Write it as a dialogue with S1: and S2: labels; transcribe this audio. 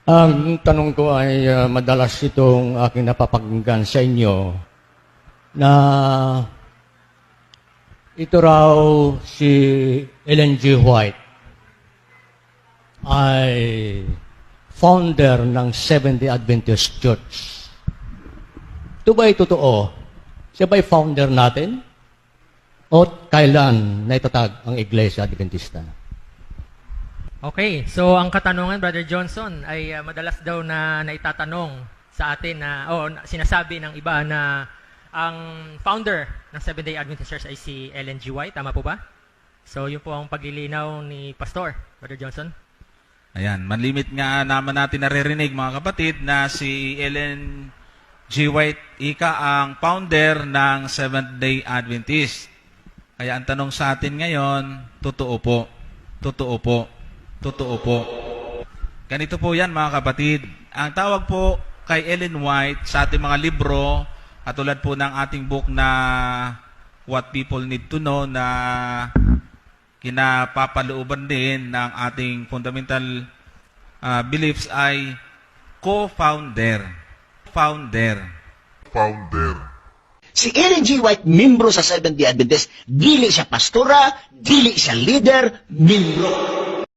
S1: Ang tanong ko ay madalas itong aking napapakinggan sa inyo na ito raw si Ellen G. White ay founder ng Seventh-day Adventist Church. Ito ba'y totoo? Siya ba'y founder natin? O kailan naitatag ang Iglesia Adventista?
S2: Okay, so ang katanungan, Brother Johnson, ay madalas daw na naitatanong sa atin na, sinasabi ng iba na ang founder ng Seventh-day Adventist Church ay si Ellen G. White. Tama po ba? So yun po ang paglilinaw ni Pastor, Brother Johnson.
S3: Ayan, manlimit nga naman natin naririnig mga kapatid na si Ellen G. White ang founder ng Seventh-day Adventist. Kaya ang tanong sa atin ngayon, totoo po. Totoo po. Totoo po. Ganito po yan mga kapatid. Ang tawag po kay Ellen White sa ating mga libro, katulad po ng ating book na What People Need to Know na kinapapalooban din ng ating fundamental beliefs ay co-founder.
S4: Si Ellen G. White, membro sa Seventh-day Adventist, dili siya pastora, dili siya leader, membro.